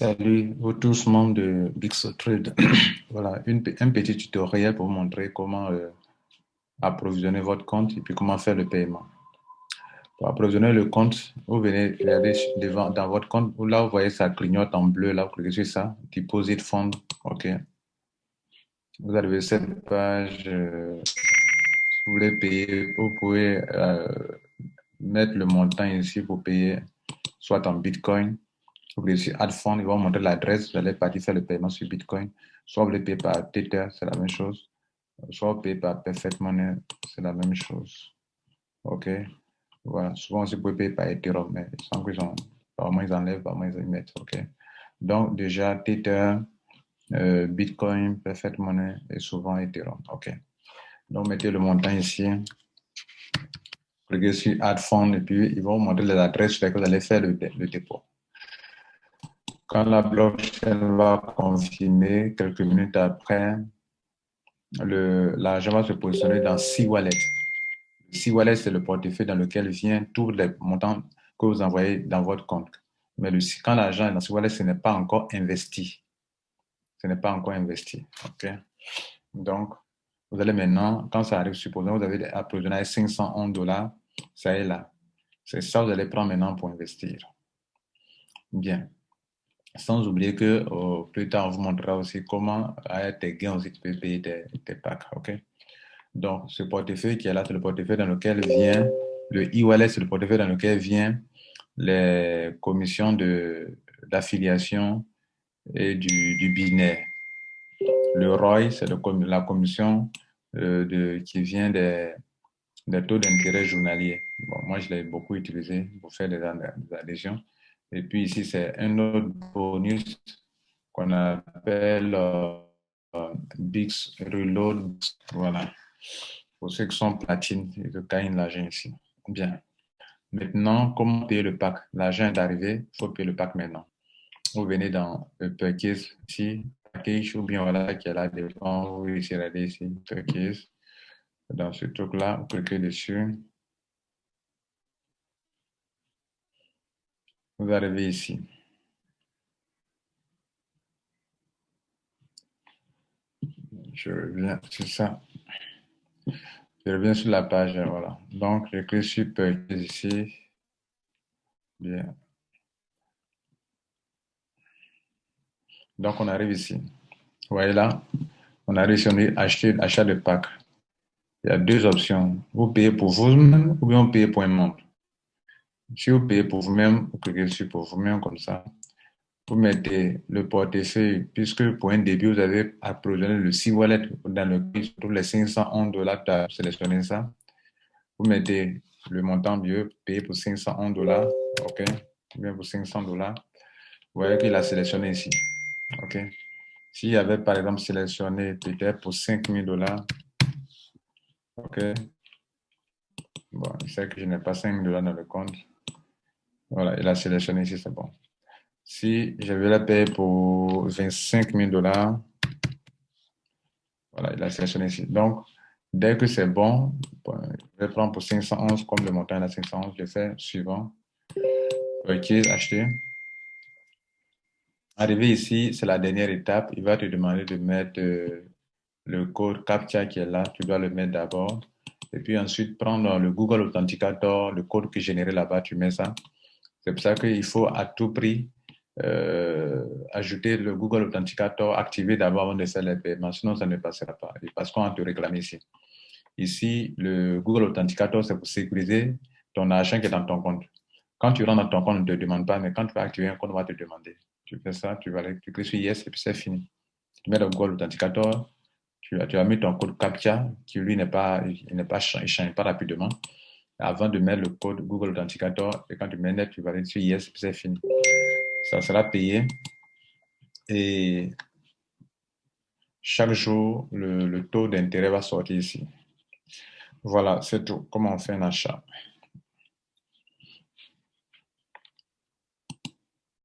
Salut, vous tous membres de Bixotrade. Voilà, un petit tutoriel pour vous montrer comment approvisionner votre compte et puis comment faire le paiement. Pour approvisionner le compte, vous venez regarder devant, dans votre compte, là vous voyez ça clignote en bleu, là vous cliquez sur ça, Deposit Fund, ok. Vous arrivez sur cette page, si vous voulez payer, vous pouvez mettre le montant ici pour payer, soit en Bitcoin. Vous voulez sur Add Fund, ils vont montrer l'adresse, vous allez partir faire le paiement sur Bitcoin. Soit vous voulez payer par Tether, c'est la même chose. Soit vous payez par Perfect Money, c'est la même chose. OK? Voilà. Souvent aussi, vous pouvez payer par Ethereum, mais sans qu'ils ont, par moment ils enlèvent, par moment ils mettent. OK? Donc, déjà, Tether, Bitcoin, Perfect Money et souvent Ethereum. OK? Donc, mettez le montant ici. Cliquez sur Add Fund et puis ils vont vous montrer les adresses sur lesquelles vous allez faire le dépôt. Quand la blockchain va confirmer, quelques minutes après, l'argent va se positionner dans C-Wallet. C-Wallet, c'est le portefeuille dans lequel vient tous les montants que vous envoyez dans votre compte. Mais quand l'argent est dans C-Wallet, ce n'est pas encore investi. Ce n'est pas encore investi. OK? Donc, vous allez maintenant, quand ça arrive, supposons que vous avez approvisionné 511 dollars, ça est là. C'est ça que vous allez prendre maintenant pour investir. Bien. Sans oublier que plus tard, on vous montrera aussi comment, avec tes gains aussi, tu peux payer tes packs. OK? Donc, ce portefeuille qui est là, c'est le portefeuille dans lequel vient, le e-wallet, c'est le portefeuille dans lequel vient les commissions d'affiliation et du binaire. Le ROI, c'est la commission qui vient des taux d'intérêt journaliers. Bon, moi, je l'ai beaucoup utilisé pour faire des adhésions. Et puis ici, c'est un autre bonus qu'on appelle Bix Reload. Voilà. Pour ceux qui sont platine, ils gagnent l'argent ici. Bien. Maintenant, comment payer le pack? L'argent est arrivé, il faut payer le pack maintenant. Vous venez dans le purchase ici, package, ou bien voilà, qui est là devant, vous ici, regardez ici, purchase. Dans ce truc-là, vous cliquez dessus. Vous arrivez ici. Je reviens sur ça. Je reviens sur la page, voilà. Donc, je clique sur purchase ici. Bien. Donc, on arrive ici. Vous voyez là, on arrive ici, on dit acheter, achat de pack. Il y a deux options. Vous payez pour vous-même ou bien vous payez pour un membre. Si vous payez pour vous-même, vous cliquez sur pour vous-même comme ça. Vous mettez le portefeuille, puisque pour un début, vous avez approvisionné le C-Wallet dans lequel se trouvent les 511 dollars, tu as sélectionné ça. Vous mettez le montant vieux, payé pour 511 dollars, OK, bien pour 500 dollars. Vous voyez qu'il a sélectionné ici, OK. S'il avait par exemple sélectionné peut-être pour 5000 dollars, OK, bon, il sait que je n'ai pas 5000 dollars dans le compte. Voilà, il a sélectionné ici, c'est bon. Si je vais la payer pour 25 000 dollars, voilà, il a sélectionné ici. Donc, dès que c'est bon, je vais prendre pour 511, comme le montant est à 511, je fais suivant. OK, acheter. Arrivé ici, c'est la dernière étape. Il va te demander de mettre le code CAPTCHA qui est là. Tu dois le mettre d'abord. Et puis ensuite, prendre le Google Authenticator, le code que généré là-bas, tu mets ça. C'est pour ça qu'il faut à tout prix ajouter le Google Authenticator, activer d'abord avant de faire les paiements, sinon ça ne passera pas. Parce qu'on va te réclamer ici. Ici, le Google Authenticator, c'est pour sécuriser ton argent qui est dans ton compte. Quand tu rentres dans ton compte, on ne te demande pas, mais quand tu vas activer un compte, on va te demander. Tu fais ça, tu vas aller cliquer sur Yes et puis c'est fini. Tu mets le Google Authenticator, tu as mis ton code CAPTCHA qui lui il ne change pas rapidement. Avant de mettre le code Google Authenticator, et quand tu mets net, tu vas aller sur Yes et puis c'est fini. Ça sera payé et chaque jour, le taux d'intérêt va sortir ici. Voilà, c'est tout. Comment on fait un achat?